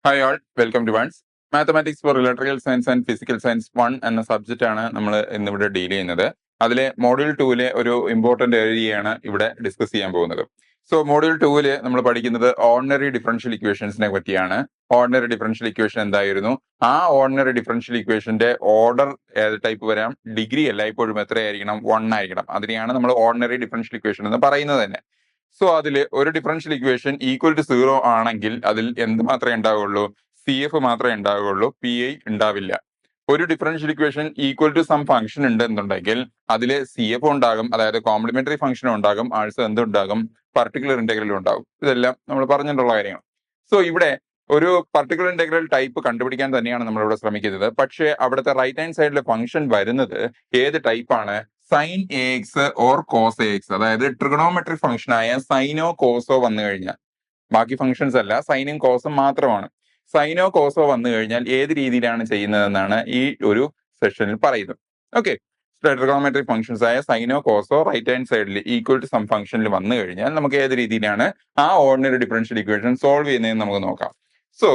Hi all, welcome to ones mathematics for electrical science and physical science 1 എന്ന subject ആണ് നമ്മൾ ഇന്നിവിടെ deal ചെയ്യുന്നത്. അതിലെ മോഡ്യൂൾ 2 ഒരു ഇമ്പോർട്ടന്റ് ഏരിയയാണ് ഇവിടെ ഡിസ്കസ് ചെയ്യാൻ പോകുന്നത്. സോ മോഡ്യൂൾ 2 നമ്മൾ പഠിക്കുന്നത് ഓർഡിനറി ഡിഫറൻഷ്യൽ ഇക്വേഷൻസിനെ പറ്റിയാണ്. ഓർഡിനറി ഡിഫറൻഷ്യൽ ഇക്വേഷൻ എന്തായിരുന്നു? ആ ഓർഡിനറി ഡിഫറൻഷ്യൽ ഇക്വേഷന്റെ ഓർഡർ ഏത് ടൈപ്പ് വരാം? ഡിഗ്രി എല്ലായ്പ്പോഴും എത്രയായിരിക്കണം? 1 ആയിരിക്കണം. അതിനെയാണ് നമ്മൾ ഓർഡിനറി ഡിഫറൻഷ്യൽ ഇക്വേഷൻ എന്ന് പറയുന്നത് തന്നെ. സോ അതിൽ ഒരു ഡിഫറൻഷ്യൽ ഇക്വേഷൻ ഈക്വൽ ടു 0 ആണെങ്കിൽ അതിൽ എന്ത് മാത്രമേ ഉണ്ടാവുള്ളൂ? CF മാത്രമേ ഉണ്ടാവുകയുള്ളൂ, PI ഉണ്ടാവില്ല. ഒരു differential equation equal to some function ഉണ്ടെന്നുണ്ടെങ്കിൽ അതിൽ CF ഉണ്ടാകും, അതായത് കോംപ്ലിമെന്ററി ഫംഗ്ഷനും ഉണ്ടാകും, ആൾസോ എന്തുണ്ടാകും? പർട്ടിക്കുലർ ഇന്റഗ്രലും ഉണ്ടാകും. ഇതെല്ലാം നമ്മൾ പറഞ്ഞിട്ടുള്ള കാര്യങ്ങൾ. സോ ഇവിടെ ഒരു പർട്ടിക്കുലർ ഇന്റഗ്രൽ ടൈപ്പ് കണ്ടുപിടിക്കാൻ തന്നെയാണ് നമ്മൾ ഇവിടെ ശ്രമിക്കുന്നത്. പക്ഷേ അവിടുത്തെ റൈറ്റ് ഹാൻഡ് സൈഡിലെ ഫംഗ്ഷൻ വരുന്നത് ഏത് ടൈപ്പാണ്? Sine A X or cos A X, അതായത് ട്രിഗണോമെട്രിക് ഫംഗ്ഷൻ ആയ സൈനോ കോസോ വന്നു കഴിഞ്ഞാൽ, ബാക്കി ഫംഗ്ഷൻസ് അല്ല, സൈനും കോസും മാത്രമാണ്. സൈനോ കോസോ വന്നു കഴിഞ്ഞാൽ ഏത് രീതിയിലാണ് ചെയ്യുന്നതെന്നാണ് ഈ ഒരു സെഷനിൽ പറയുന്നത്. ഓക്കെ, ട്രിഗണോമെട്രിക് ഫംഗ്ഷൻസ് ആയ സൈനോ കോസോ റൈറ്റ് ഹാൻഡ് സൈഡിൽ ഈക്വൽ ടു സം ഫംഗ്ഷനിൽ വന്നു കഴിഞ്ഞാൽ നമുക്ക് ഏത് രീതിയിലാണ് ആ ഓർഡിനറി ഡിഫറൻഷ്യൽ ഇക്വേഷൻ സോൾവ് ചെയ്യുന്നതെന്ന് നമുക്ക് നോക്കാം. സോ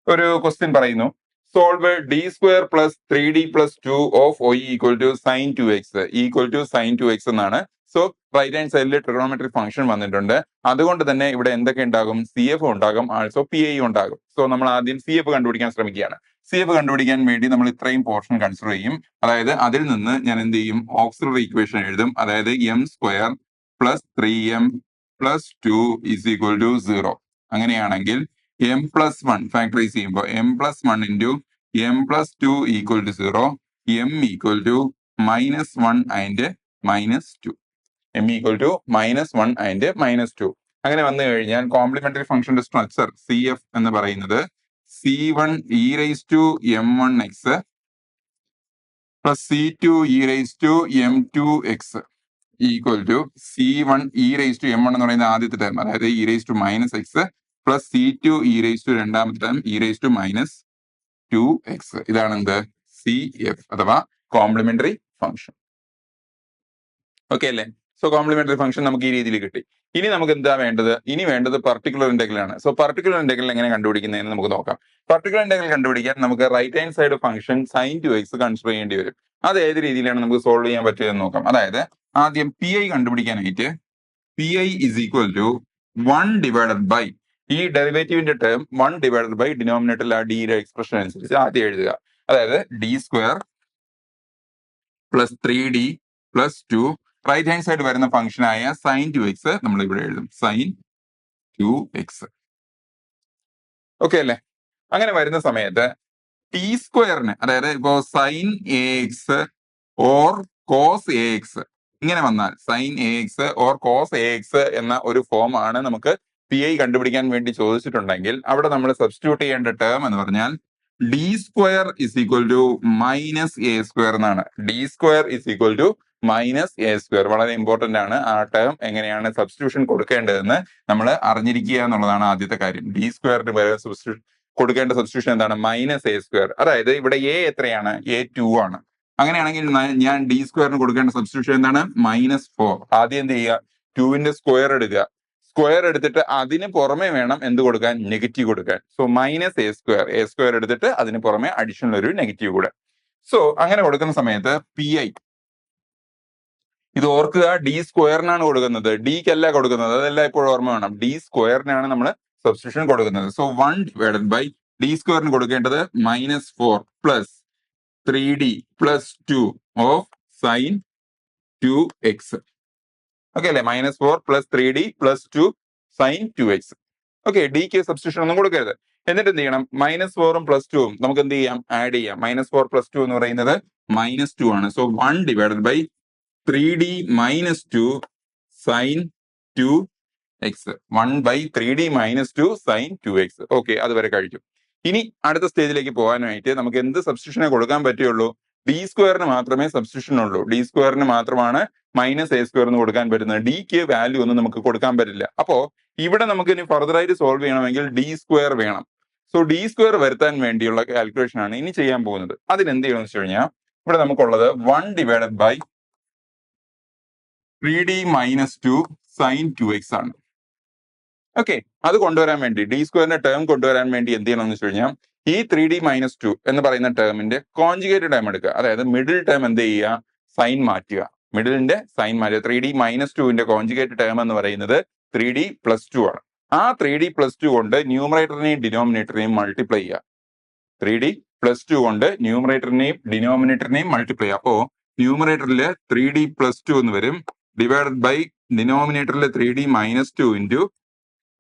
ഒരു ക്വസ്റ്റ്യൻ പറയുന്നു, solve d² plus 3d plus 2 of y equal to sine 2x equal to sine 2x എന്നാണ്. സോ റൈറ്റ് ഹാൻഡ് സൈഡിൽ ട്രിഗണോമെട്രിക് ഫംഗ്ഷൻ വന്നിട്ടുണ്ട്. അതുകൊണ്ട് തന്നെ ഇവിടെ എന്തൊക്കെ ഉണ്ടാകും? CF ഉണ്ടാകും, ആൾസോ PI ഉണ്ടാകും. സോ നമ്മൾ ആദ്യം CF കണ്ടുപിടിക്കാൻ ശ്രമിക്കുകയാണ്. CF കണ്ടുപിടിക്കാൻ വേണ്ടി നമ്മൾ ഇത്രയും പോർഷൻ കൺസിഡർ ചെയ്യും. അതായത് അതിൽ നിന്ന് ഞാൻ എന്ത് ചെയ്യും? ഓക്സിലറി ഇക്വേഷൻ എഴുതും. അതായത് m² plus 3m plus 2 is equal to 0. അങ്ങനെയാണെങ്കിൽ m+1 ഫാക്ടറൈസ് ചെയ്യുമ്പോൾ m+1 into m+2 equal to 0, m equal to -1 and -2. m equal to -1 and -2. അങ്ങനെ വന്നു കഴിഞ്ഞാൽ കോംപ്ലിമെന്ററി ഫംഗ്ഷന്റെ സ്ട്രക്ചർ CF എന്ന് പറയുന്നത് C1 e raise to m1x plus C2 e raise to m2x equal to C1 e raise to m1 എന്ന് പറയുന്ന ആദ്യത്തെ term, അതായത് e raise to -x plus C2 e raise to രണ്ടാമത്തെ term e raise to -2x. ഇതാണ് എന്ത്? CF അഥവാ complementary function. Okay അല്ലേ? So complementary function നമുക്ക് ഈ രീതിയിൽ കിട്ടി. ഇനി നമുക്ക് എന്താ വേണ്ടത്? ഇനി വേണ്ടത് പർട്ടിക്കുലർ ഇന്റഗ്രൽ ആണ്. സോ പർട്ടിക്കുലർ ഇന്റഗ്രൽ എങ്ങനെ കണ്ടുപിടിക്കുന്നതെന്ന് നമുക്ക് നോക്കാം. പർട്ടിക്കുലർ ഇന്റഗ്രൽ കണ്ടുപിടിക്കാൻ നമുക്ക് right hand side function sine 2x consider ചെയ്യേണ്ടി വരും. അത് ഏത് രീതിയിലാണ് നമുക്ക് സോൾവ് ചെയ്യാൻ പറ്റുമെന്ന് നോക്കാം. അതായത് ആദ്യം PI കണ്ടുപിടിക്കാനായിട്ട് PI is equal to 1 divided by ഈ ഡെറിവേറ്റീവിന്റെ ടേം 1 ഡിവൈഡഡ് ബൈ ഡിനോമിനേറ്ററിൽ ആ ഡിയുടെ എക്സ്പ്രഷൻ അനുസരിച്ച് ആദ്യം എഴുതുക. അതായത് d² plus 3d plus 2 right hand side വരുന്ന ഫംഗ്ഷൻ ആയ സൈൻ 2x നമ്മൾ ഇവിടെ എഴുതും, സൈൻ 2x. ഓക്കെ അല്ലേ? അങ്ങനെ വരുന്ന സമയത്ത് t², അതായത് ഇപ്പോ sine AX or cos AX ഇങ്ങനെ വന്നാൽ, sine AX or cos AX എന്ന ഒരു ഫോം ആണ് നമുക്ക് PI കണ്ടുപിടിക്കാൻ വേണ്ടി ചോദിച്ചിട്ടുണ്ടെങ്കിൽ അവിടെ നമ്മൾ സബ്സ്റ്റിറ്റ്യൂട്ട് ചെയ്യേണ്ട ടേം എന്ന് പറഞ്ഞാൽ d² is equal to -a² എന്നാണ്. d² is equal to -a². വളരെ ഇമ്പോർട്ടന്റ് ആണ്. ആ ടേം എങ്ങനെയാണ് സബ്സ്റ്റിറ്റ്യൂഷൻ കൊടുക്കേണ്ടതെന്ന് നമ്മൾ അറിഞ്ഞിരിക്കുക എന്നുള്ളതാണ് ആദ്യത്തെ കാര്യം. d² വരെ കൊടുക്കേണ്ട സബ്സ്റ്റിറ്റ്യൂഷൻ എന്താണ്? -a². അതായത് ഇവിടെ a എത്രയാണ്? a2 ആണ്. അങ്ങനെയാണെങ്കിൽ ഞാൻ d² കൊടുക്കേണ്ട സബ്സ്റ്റിറ്റ്യൂഷൻ എന്താണ്? -4. ആദ്യം എന്ത് ചെയ്യുക? 2ന്റെ സ്ക്വയർ എടുക്കുക. സ്ക്വയർ എടുത്തിട്ട് അതിന് പുറമെ വേണം എന്ത് കൊടുക്കാൻ? നെഗറ്റീവ് കൊടുക്കാൻ. സോ -a² എടുത്തിട്ട് അതിന് പുറമെ അഡീഷണൽ ഒരു നെഗറ്റീവ് കൂടെ. സോ അങ്ങനെ കൊടുക്കുന്ന സമയത്ത് PI, ഇത് ഓർക്കുക, d² കൊടുക്കുന്നത്, ഡിക്കല്ല കൊടുക്കുന്നത്. അതെല്ലാം ഇപ്പോഴും ഓർമ്മ വേണം. d² നമ്മൾ സബ്സ്റ്റിറ്റ്യൂഷൻ കൊടുക്കുന്നത്. സോ 1 ഡിവൈഡഡ് ബൈ d² കൊടുക്കേണ്ടത് -4 plus 3d plus 2 of sine 2x. Okay അല്ലെ? -4 plus 3d plus 2 sine 2x. Okay, ഡിക്ക് സബ്സ്റ്റിറ്റ്യൂഷൻ ഒന്നും കൊടുക്കരുത്. എന്നിട്ട് എന്ത് ചെയ്യണം? -4ഉം പ്ലസ് 2ഉം നമുക്ക് എന്ത് ചെയ്യാം? ആഡ് ചെയ്യാം. -4 പ്ലസ് 2 എന്ന് പറയുന്നത് -2 ആണ്. So 1 divided by 3d minus 2 sine 2x. 1 by 3d minus 2 sine 2x. Okay, അതുവരെ കഴിച്ചു. ഇനി അടുത്ത സ്റ്റേജിലേക്ക് പോകാനായിട്ട് നമുക്ക് എന്ത് സബ്സ്റ്റിറ്റ്യൂഷനെ കൊടുക്കാൻ പറ്റുള്ളൂ? d² മാത്രമേ സബ്സ്റ്റിറ്റ്യൂഷൻ ഉള്ളൂ. d² മാത്രമാണ് -a² എന്ന് കൊടുക്കാൻ പറ്റുന്നത്. ഡിക്ക് വാല്യൂ ഒന്നും നമുക്ക് കൊടുക്കാൻ പറ്റില്ല. അപ്പോ ഇവിടെ നമുക്ക് ഇനി ഫർദർ ആയിട്ട് സോൾവ് ചെയ്യണമെങ്കിൽ d² വേണം. സോ d² വരുത്താൻ വേണ്ടിയുള്ള കാൽക്കുലേഷൻ ആണ് ഇനി ചെയ്യാൻ പോകുന്നത്. അതിനെന്ത് ചെയ്യണമെന്ന് വെച്ച് കഴിഞ്ഞാൽ ഇവിടെ നമുക്കുള്ളത് 1 divided by 3d minus 2 sine 2x ആണ്. ഓക്കെ, അത് കൊണ്ടുവരാൻ വേണ്ടി ഡി സ്ക്വയറിന്റെ ടേം കൊണ്ടുവരാൻ വേണ്ടി എന്ത് ചെയ്യണം എന്ന് വെച്ച് കഴിഞ്ഞാൽ ഈ 3D-2 എന്ന് പറയുന്ന ടേമിന്റെ കോൺജുഗേറ്റ് ടേം എടുക്കുക. അതായത് മിഡിൽ ടേം എന്ത് ചെയ്യുക, സൈൻ മാറ്റുക. മിഡിലിന്റെ സൈൻ മാറ്റുക. 3D-2ന്റെ കോൺജുഗേറ്റ് ടേം എന്ന് പറയുന്നത് 3D+2 ആണ്. ആ 3D+2 കൊണ്ട് ന്യൂമറേറ്ററിനെയും ഡിനോമിനേറ്ററിനെയും മൾട്ടിപ്ലൈ ചെയ്യുക. 3D+2 കൊണ്ട് ന്യൂമറേറ്ററിനെയും ഡിനോമിനേറ്ററിനെയും മൾട്ടിപ്ലൈ ചെയ്യുക. അപ്പോ ന്യൂമറേറ്ററിൽ 3D+2 എന്ന് വരും, ഡിവൈഡഡ് ബൈ ഡിനോമിനേറ്ററിൽ 3D-2 ഇൻറ്റു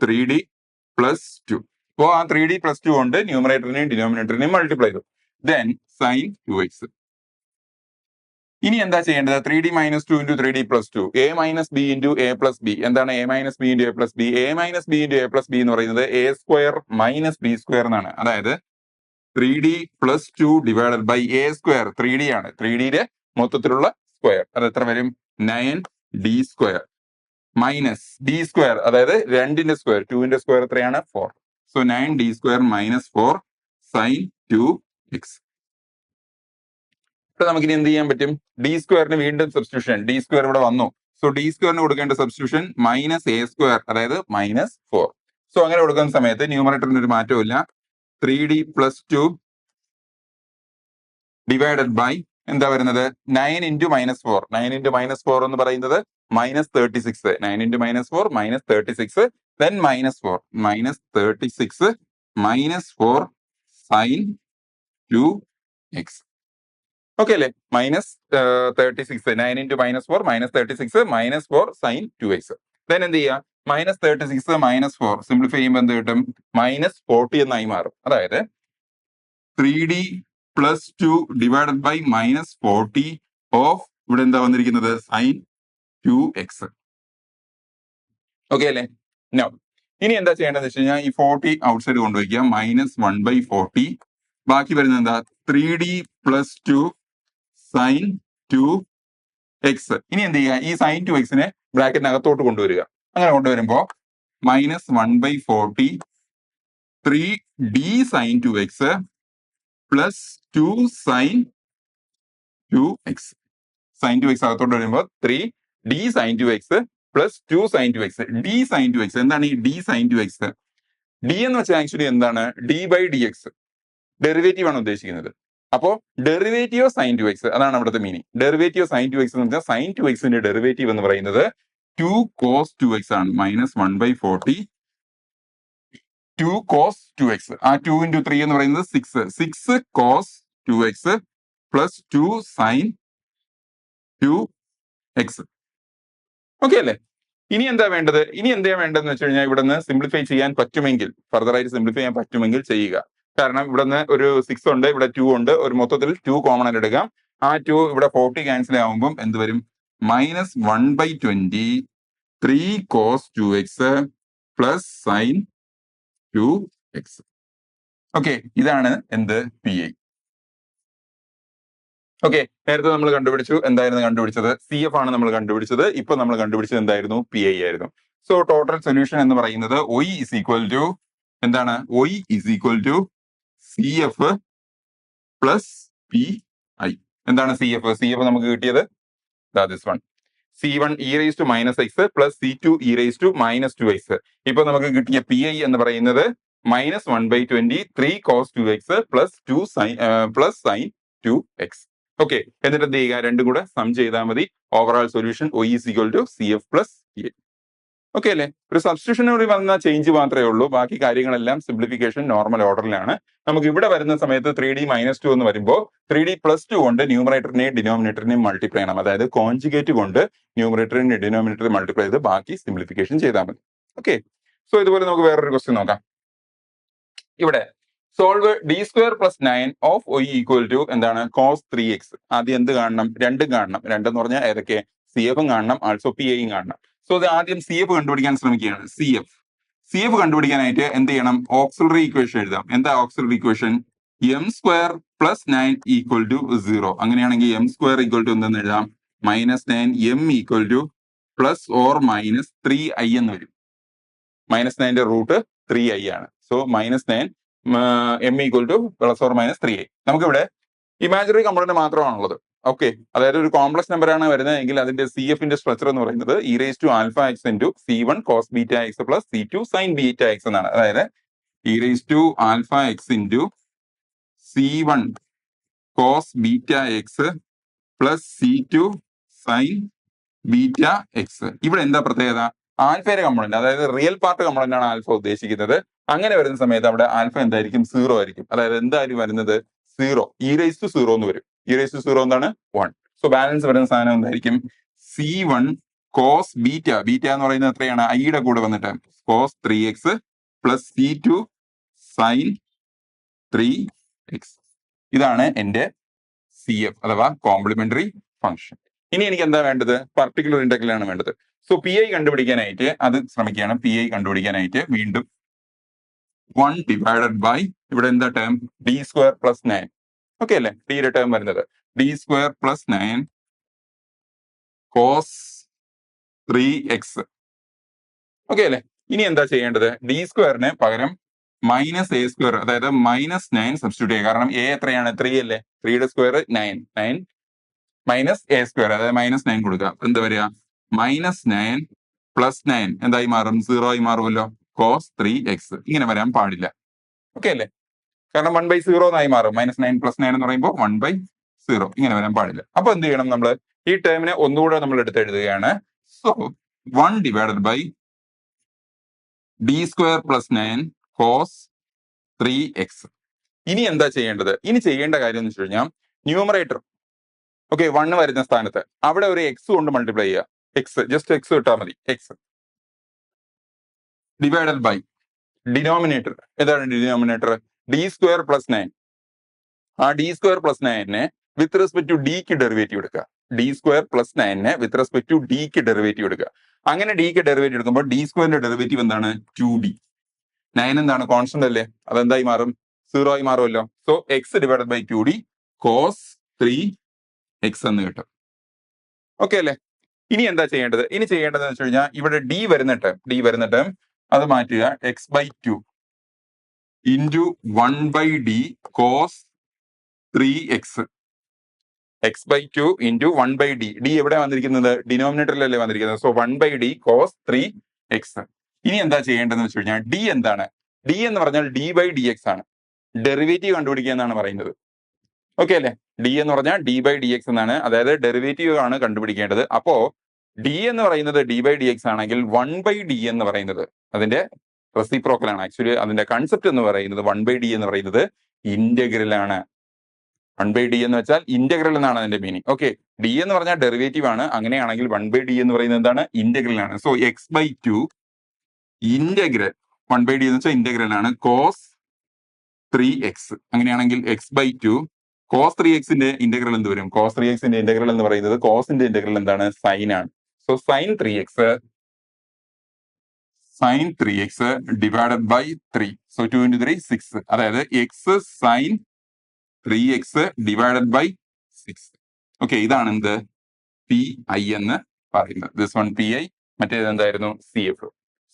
3D+2. അപ്പോ ആ 3D+2 കൊണ്ട് ന്യൂമറേറ്ററിനെയും ഡിനോമിനേറ്ററിനെയും മൾട്ടിപ്ലൈ ചെയ്തു. Then sine 2x. ഇനി എന്താ ചെയ്യേണ്ടത്? 3D-2 into 3D+2 a - b into a + b. എന്താണ് a - b into a + b? a - b into a + b എന്ന് പറയുന്നത് a² - b² എന്നാണ്. അതായത് 3D+2 divided by a². 3D ആണ്, 3Dയുടെ മൊത്തത്തിലുള്ള സ്ക്വയർ. അത് എത്ര വരും? 9D² മൈനസ് d², അതായത് 2ന്റെ സ്ക്വയർ. 2ന്റെ സ്ക്വയർ എത്രയാണ്? 4. So 9D² - 4 sine 2x. ഇപ്പൊ നമുക്കിനി എന്ത് ചെയ്യാൻ പറ്റും? d² വീണ്ടും സബ്സ്റ്റിറ്റ്യൂഷൻ. d² ഇവിടെ വന്നു. സോ d² കൊടുക്കേണ്ട സബ്സ്റ്റിറ്റ്യൂഷൻ -a², അതായത് -4. സോ അങ്ങനെ കൊടുക്കുന്ന സമയത്ത് ന്യൂമറേറ്ററിന് ഒരു മാറ്റവും ഇല്ല. 3D+2 ഡിവൈഡഡ് ബൈ എന്താ വരുന്നത്? 9 ഇൻറ്റു -4. 9 ഇൻറ്റു -4 എന്ന് പറയുന്നത് -36. 9 into -4 -36. Then -4 -36 -4 sine 2x. Okay അല്ലേ? -36. 9 ഇൻറ്റു -4 -36 -4 സൈൻ 2x. ദെൻ എന്ത് ചെയ്യുക? -36 -4 സിംപ്ലിഫൈ ചെയ്യുമ്പോൾ എന്ത് കിട്ടും? -40 എന്നായി മാറും. അതായത് 3D+2 ഡിവൈഡഡ് ബൈ -40 ഓഫ് ഇവിടെ എന്താ വന്നിരിക്കുന്നത്? Sign 2x. ഓക്കെ അല്ലേ? നോ, ഇനി എന്താ ചെയ്യേണ്ടതെന്ന് വെച്ച് കഴിഞ്ഞാൽ ഈ 40 ഔട്ട്സൈഡ് കൊണ്ടുവയ്ക്കുക. -1/40. ബാക്കി വരുന്നത് എന്താ? 3D+2 sign 2x. ഇനി എന്ത് ചെയ്യുക? ഈ സൈൻ 2xനെ ബ്രാക്കറ്റിനകത്തോട്ട് കൊണ്ടുവരിക. അങ്ങനെ കൊണ്ടുവരുമ്പോ -1/40 3D sine 2x plus 2 sine 2x. Sign 2x അകത്തോട്ട് വരുമ്പോൾ 3D sine 2x plus 2 sine 2x. d sine 2x. എന്താണ് ഈ d സൈൻ 2x? d എന്ന് വെച്ചാൽ ആക്ച്വലി എന്താണ്? d/dx. ഡെറിവേറ്റീവ് ആണ് ഉദ്ദേശിക്കുന്നത്. അപ്പോ ഡെറിവേറ്റീവ് ഓഫ് സൈൻ 2x, അതാണ് അവിടുത്തെ meaning. Derivative of sine 2x എന്ന് വെച്ചാൽ സൈൻ 2xന്റെ ഡെറിവേറ്റീവ് എന്ന് പറയുന്നത് 2 cos 2x ആണ്. -1/40 2 cos 2x. ആ 2 ഇൻറ്റു 3 എന്ന് പറയുന്നത് 6 cos 2x plus 2 sine 2x. Okay അല്ലേ? ഇനി എന്താ വേണ്ടത്? ഇനി എന്താ വേണ്ടതെന്ന് വെച്ച് കഴിഞ്ഞാൽ ഇവിടെ നിന്ന് സിംപ്ലിഫൈ ചെയ്യാൻ പറ്റുമെങ്കിൽ, ഫർദർ ആയിട്ട് സിംപ്ലിഫൈ ചെയ്യാൻ പറ്റുമെങ്കിൽ ചെയ്യുക. കാരണം ഇവിടെ നിന്ന് ഒരു 6 ഉണ്ട്, ഇവിടെ 2 ഉണ്ട്. ഒരു മൊത്തത്തിൽ 2 കോമൺ ആയിട്ട് എടുക്കാം. ആ 2 ഇവിടെ 40 ക്യാൻസൽ ആവുമ്പോൾ എന്ത് വരും? -1/20 3 cos 2x plus sine 2x. Okay, ഇതാണ് എന്ത്? PI. ഓക്കെ, നേരത്തെ നമ്മൾ കണ്ടുപിടിച്ചു. എന്തായിരുന്നു കണ്ടുപിടിച്ചത്? CF ആണ് നമ്മൾ കണ്ടുപിടിച്ചത്. ഇപ്പൊ നമ്മൾ കണ്ടുപിടിച്ചത് എന്തായിരുന്നു? PI ആയിരുന്നു. സോ ടോട്ടൽ സൊല്യൂഷൻ എന്ന് പറയുന്നത് Y is equal to എന്താണ്? Y is equal to CF plus PI. എന്താണ് CF? CF നമുക്ക് കിട്ടിയത് this one. C1 e⁻⁻x plus C2 e⁻⁻2x. ഇപ്പൊ നമുക്ക് കിട്ടിയ PI എന്ന് പറയുന്നത് -1/20 3 cos 2x plus 2 sine 2x. Okay, എന്നിട്ട് എന്ത് ചെയ്യുക? രണ്ടും കൂടെ സം ചെയ്താൽ മതി. Overall solution Y is equal to CF plus PI. Okay അല്ലേ? ഒരു സബ്സ്റ്റിറ്റ്യൂഷനോട് വന്ന ചേഞ്ച് മാത്രമേ ഉള്ളൂ. ബാക്കി കാര്യങ്ങളെല്ലാം സിംപ്ലിഫിക്കേഷൻ നോർമൽ ഓർഡറിലാണ്. നമുക്ക് ഇവിടെ വരുന്ന സമയത്ത് 3D-2 എന്ന് വരുമ്പോൾ 3D+2 കൊണ്ട് ന്യൂമറേറ്ററിനെയും ഡിനോമിനേറ്ററിനെയും മൾട്ടിപ്ലൈ ചെയ്യണം. അതായത് കോൺജുഗേറ്റ് കൊണ്ട് ന്യൂമറേറ്ററിനെയും ഡിനോമിനേറ്ററിനെയും മൾട്ടിപ്ലൈ ചെയ്ത് ബാക്കി സിംപ്ലിഫിക്കേഷൻ ചെയ്താൽ മതി. ഓക്കെ, സോ ഇതുപോലെ നമുക്ക് വേറൊരു ക്വസ്റ്റ്യൻ നോക്കാം. ഇവിടെ solve d² + 9 of y equal to എന്താണ്? cos 3x. ആദ്യം എന്ത് കാണണം? രണ്ടും കാണണം. രണ്ടെന്ന് പറഞ്ഞാൽ ഏതൊക്കെ? CF-ഉം കാണണം, ആൾസോ PI-യും കാണണം. സോ ഇത് ആദ്യം CF കണ്ടുപിടിക്കാൻ ശ്രമിക്കുകയാണ്. CF കണ്ടുപിടിക്കാനായിട്ട് എന്ത് ചെയ്യണം? ഓക്സിലറി ഇക്വേഷൻ എഴുതാം. എന്താ auxiliary equation? m² + 9 equal to 0. അങ്ങനെയാണെങ്കിൽ m² ഈക്വൽ ടു എന്തെന്ന് എഴുതാം? -9 m equal two plus or minus 3i എന്ന് വരും. -9ന്റെ റൂട്ട് 3i ആണ്. So -9 m equal two plus or minus 3i. നമുക്കിവിടെ ഇമാജിനറി കമ്പോണന്റ് മാത്രമാണുള്ളത്. ഓക്കെ, അതായത് ഒരു കോംപ്ലക്സ് നമ്പർ ആണ് വരുന്നതെങ്കിൽ അതിന്റെ സി എഫിന്റെ സ്ട്രക്ചർ എന്ന് പറയുന്നത് e raise to alpha X into C one cos beta X plus C two sine beta X എന്നാണ്. അതായത് e raise to alpha X into C one cos beta X plus C two sine beta X. ഇവിടെ എന്താ പ്രത്യേകത? ആൽഫയുടെ component, അതായത് real part component ആണ് alpha ഉദ്ദേശിക്കുന്നത്. അങ്ങനെ വരുന്ന സമയത്ത് അവിടെ ആൽഫ എന്തായിരിക്കും? 0 ആയിരിക്കും. അതായത് എന്തായാലും വരുന്നത് 0, ഇ റേസ് ടു 0 എന്ന് വരും. ഇ റേസ് ടു 0 എന്താണ്? 1. സോ ബാലൻസ് വരുന്ന സാധനം എന്തായിരിക്കും? C one cos beta, beta എന്ന് പറയുന്നത് എത്രയാണ്? ഐയുടെ കൂടെ വന്നിട്ട് cos 3x plus C two sine 3x. ഇതാണ് എന്റെ സി എഫ് അഥവാ കോംപ്ലിമെന്ററി ഫംഗ്ഷൻ. ഇനി എനിക്ക് എന്താ വേണ്ടത്? പർട്ടിക്കുലർ ഇന്റഗ്രൽ ആണ് വേണ്ടത്. സോ പി ഐ കണ്ടുപിടിക്കാനായിട്ട് അത് ശ്രമിക്കുകയാണ്. പി ഐ കണ്ടുപിടിക്കാനായിട്ട് വീണ്ടും 1 ഡിവൈഡഡ് ബൈ ഇവിടെ എന്താ term? D square plus 9. Okay അല്ലേ? ഡിയുടെ ടേം വരുന്നത് D square plus 9 cos 3x. Okay അല്ലേ? ഇനി എന്താ ചെയ്യേണ്ടത്? ഡി സ്ക്വയറിന് പകരം മൈനസ് എ സ്ക്വയർ, അതായത് -9 സബ്സ്റ്റിറ്റ്യൂട്ട് ചെയ്യുക. കാരണം എ എത്രയാണ്? 3 അല്ലേ? 3യുടെ സ്ക്വയർ 9 മൈനസ് എ സ്ക്വയർ, അതായത് -9 കൊടുക്കുക. എന്താ വരിക? -9 പ്ലസ് 9 എന്തായി മാറും? 0 ആയി മാറുമല്ലോ. Cos 3x. ഇങ്ങനെ വരാൻ പാടില്ല. ഓക്കെ അല്ലേ? കാരണം 1/0 എന്നായി മാറും. -9 പ്ലസ് 9 എന്ന് പറയുമ്പോൾ 1/0. ഇങ്ങനെ വരാൻ പാടില്ല. അപ്പൊ എന്ത് ചെയ്യണം? നമ്മൾ ഈ ടേമിനെ ഒന്നുകൂടെ നമ്മൾ എടുത്ത് എഴുതുകയാണ്. So 1 divided by D square plus 9 cos 3x. ഇനി എന്താ ചെയ്യേണ്ടത്? ഇനി ചെയ്യേണ്ട കാര്യം എന്ന് വെച്ച് കഴിഞ്ഞാൽ ന്യൂമറേറ്റർ, ഓക്കെ, 1 വരുന്ന സ്ഥാനത്ത് അവിടെ ഒരു എക്സ് കൊണ്ട് മൾട്ടിപ്ലൈ ചെയ്യുക. എക്സ്, ജസ്റ്റ് എക്സ് ഇട്ടാൽ മതി. X divided by denominator. ഏതാണ് ഡിനോമിനേറ്റർ? D square plus 9. ആ D square plus 9 with respect to ഡിക്ക് ഡെറിവേറ്റീവ് എടുക്കുക. D square plus 9 with respect to ഡിക്ക് ഡെറിവേറ്റീവ് എടുക്കുക. അങ്ങനെ ഡിക്ക് ഡെറിവേറ്റീവ് എടുക്കുമ്പോൾ ഡി സ്ക്വയറിന്റെ ഡെറിവേറ്റീവ് എന്താണ്? 2d. 9 എന്താണ്? കോൺസ്റ്റന്റ് അല്ലേ? അതെന്തായി മാറും? 0 ആയി മാറുമല്ലോ. So x divided by 2d cos 3x എന്ന് കിട്ടും. ഓക്കെ അല്ലേ? ഇനി എന്താ ചെയ്യേണ്ടത്? ഇനി ചെയ്യേണ്ടത് വെച്ച് കഴിഞ്ഞാൽ ഇവിടെ ഡി വരുന്ന ടേം അത് മാറ്റുക. x/2 into 1/d cos 3x. x/2 into 1/d. D എവിടെ വന്നിരിക്കുന്നത്? ഡിനോമിനേറ്ററിലല്ലേ വന്നിരിക്കുന്നത്. So 1/d cos 3x. ഇനി എന്താ ചെയ്യേണ്ടതെന്ന് വെച്ച് കഴിഞ്ഞാൽ ഡി എന്താണ്? ഡി എന്ന് പറഞ്ഞാൽ d/dx ആണ്. ഡെറിവേറ്റീവ് കണ്ടുപിടിക്കുക എന്നാണ് പറയുന്നത്. ഓക്കെ അല്ലേ? ഡി എന്ന് പറഞ്ഞാൽ d/dx എന്നാണ്, അതായത് ഡെറിവേറ്റീവ് ആണ് കണ്ടുപിടിക്കേണ്ടത്. അപ്പോ ഡി എന്ന് പറയുന്നത് d/dx ആണെങ്കിൽ 1/d എന്ന് പറയുന്നത് അതിന്റെ റെസിപ്രോക്കൽ ആണ്. ആക്ച്വലി അതിന്റെ കൺസെപ്റ്റ് എന്ന് പറയുന്നത് 1/d എന്ന് പറയുന്നത് ഇന്റഗ്രൽ ആണ്. 1/d എന്ന് വെച്ചാൽ ഇന്റഗ്രൽ എന്നാണ് അതിന്റെ മീനിങ്. ഓക്കെ, ഡി എന്ന് പറഞ്ഞാൽ ഡെറിവേറ്റീവ് ആണ്. അങ്ങനെയാണെങ്കിൽ 1/d എന്ന് പറയുന്നത് എന്താണ്? ഇന്റഗ്രൽ ആണ്. സോ x/2 ഇന്റഗ്രൽ 1/d എന്ന് വെച്ചാൽ ഇന്റഗ്രൽ ആണ് കോസ് 3x. അങ്ങനെയാണെങ്കിൽ x/2 കോസ് 3xന്റെ ഇന്റഗ്രൽ എന്ത് വരും? കോസ് 3xന്റെ ഇന്റഗ്രൽ എന്ന് പറയുന്നത് കോസിന്റെ ഇന്റഗ്രൽ എന്താണ്? സൈൻ ആണ്. So sine 3x divided by 3. So 2 × 3 6. അതായത് X sine 3x divided by 6. Okay, ഇതാണ് എന്ത്? PI എന്ന് പറയുന്നത്. ദിസ് വൺ PI, മറ്റേത് എന്തായിരുന്നു? CF.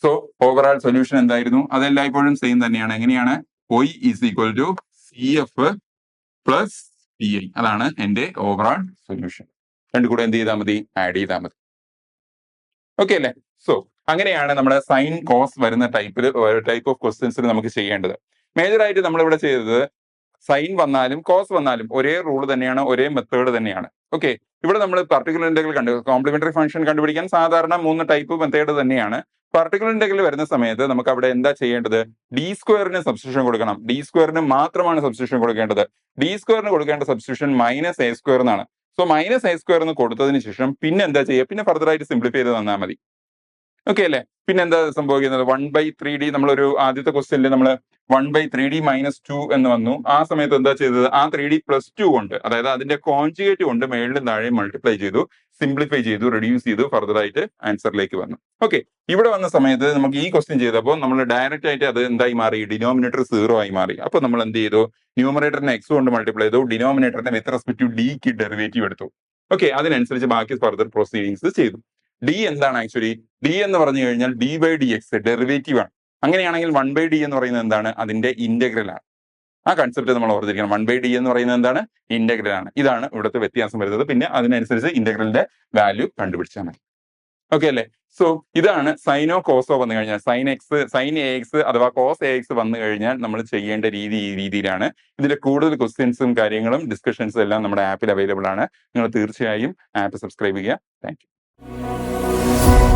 സോ ഓവറോൾ സൊല്യൂഷൻ എന്തായിരുന്നു? അതെല്ലായ്പ്പോഴും സെയിം തന്നെയാണ്. എങ്ങനെയാണ്? y is equal to CF plus PI. അതാണ് എന്റെ ഓവറോൾ സൊല്യൂഷൻ. രണ്ടു കൂടെ എന്ത് ചെയ്താൽ മതി? ആഡ് ചെയ്താൽ മതി. ഓക്കെ അല്ലേ? സോ അങ്ങനെയാണ് നമ്മുടെ സൈൻ കോസ് വരുന്ന ടൈപ്പ് ഓഫ് ക്വസ്റ്റ്യൻസിൽ നമുക്ക് ചെയ്യേണ്ടത്. മേജർ ആയിട്ട് നമ്മളിവിടെ ചെയ്തത് സൈൻ വന്നാലും കോസ് വന്നാലും ഒരേ റൂൾ തന്നെയാണ്, ഒരേ മെത്തേഡ് തന്നെയാണ്. ഓക്കെ, ഇവിടെ നമ്മൾ പർട്ടിക്കുലർ ഇന്റഗ്രൽ കോംപ്ലിമെന്ററി ഫംഗ്ഷൻ കണ്ടുപിടിക്കാൻ സാധാരണ 3 ടൈപ്പ് മെത്തേഡ് തന്നെയാണ്. പർട്ടിക്കുലർ ഇന്റഗ്രൽ വരുന്ന സമയത്ത് നമുക്ക് അവിടെ എന്താ ചെയ്യേണ്ടത്? ഡി സ്ക്വയറിന് സബ്സ്റ്റിറ്റ്യൂഷൻ കൊടുക്കണം. ഡി സ്ക്വയറിന് മാത്രമാണ് സബ്സ്റ്റിറ്റ്യൂഷൻ കൊടുക്കേണ്ടത്. ഡി സ്ക്വയറിന് കൊടുക്കേണ്ട സബ്സ്റ്റിറ്റ്യൂഷൻ -a² എന്നാണ്. സോ -a² എന്ന് കൊടുത്തതിന് ശേഷം പിന്നെ എന്താ ചെയ്യുക? പിന്നെ ഫർദർ ആയിട്ട് സിംപ്ലിഫൈ ചെയ്ത് തന്നാൽ മതി. ഓക്കെ അല്ലേ? പിന്നെ എന്താ സംഭവിക്കുന്നത്? 1/3d നമ്മളൊരു ആദ്യത്തെ ക്വസ്റ്റ്യനിൽ നമ്മൾ 1/3d - 2 എന്ന് വന്നു. ആ സമയത്ത് എന്താ ചെയ്തത്? ആ 3d + 2 കൊണ്ട്, അതായത് അതിന്റെ കോൺജുഗേറ്റ് കൊണ്ട് മേളിലും താഴെയും മൾട്ടിപ്ലൈ ചെയ്തു, സിംപ്ലിഫൈ ചെയ്തു, റെഡ്യൂസ് ചെയ്തു, ഫർദർ ആയിട്ട് ആൻസറിലേക്ക് വന്നു. ഓക്കെ, ഇവിടെ വന്ന സമയത്ത് നമുക്ക് ഈ ക്വസ്റ്റ്യൻ ചെയ്തപ്പോൾ നമ്മൾ ഡയറക്റ്റ് ആയിട്ട് അത് എന്തായി മാറി? ഡിനോമിനേറ്റർ 0 ആയി മാറി. അപ്പൊ നമ്മൾ എന്ത് ചെയ്തു? ന്യൂമറേറ്ററിനെ x കൊണ്ട് മൾട്ടിപ്ലൈ ചെയ്തു, ഡിനോമിനേറ്ററിനെ വിത്ത് റെസ്പെക്ട് ടു ഡിക്ക് ഡെറിവേറ്റീവ് എടുത്തു. ഓക്കെ, അതിനനുസരിച്ച് ബാക്കി ഫർദർ പ്രൊസീഡിങ്സ് ചെയ്തു. ഡി എന്താണ്? ആക്ച്വലി ഡി എന്ന് പറഞ്ഞു കഴിഞ്ഞാൽ d/dx ഡെറിവേറ്റീവ് ആണ്. അങ്ങനെയാണെങ്കിൽ 1/d എന്ന് പറയുന്നത് എന്താണ്? അതിന്റെ ഇന്റഗ്രൽ ആണ്. ആ കൺസെപ്റ്റ് നമ്മൾ ഓർത്തിരിക്കണം. 1/d എന്ന് പറയുന്നത് എന്താണ്? ഇന്റഗ്രൽ ആണ്. ഇതാണ് ഇവിടുത്തെ വ്യത്യാസം വരുന്നത്. പിന്നെ അതിനനുസരിച്ച് ഇന്റഗ്രലിന്റെ വാല്യൂ കണ്ടുപിടിച്ചാൽ മതി. ഓക്കെ അല്ലേ? സോ ഇതാണ് സൈനോ കോസോ വന്നു കഴിഞ്ഞാൽ സൈൻ എ എക്സ് അഥവാ കോസ് എ എക്സ് വന്നു കഴിഞ്ഞാൽ നമ്മൾ ചെയ്യേണ്ട രീതി ഈ രീതിയിലാണ്. ഇതിന്റെ കൂടുതൽ ക്വസ്റ്റ്യൻസും കാര്യങ്ങളും ഡിസ്കഷൻസും എല്ലാം നമ്മുടെ ആപ്പിൽ അവൈലബിൾ ആണ്. നിങ്ങൾ തീർച്ചയായും ആപ്പ് സബ്സ്ക്രൈബ് ചെയ്യുക. Thank you.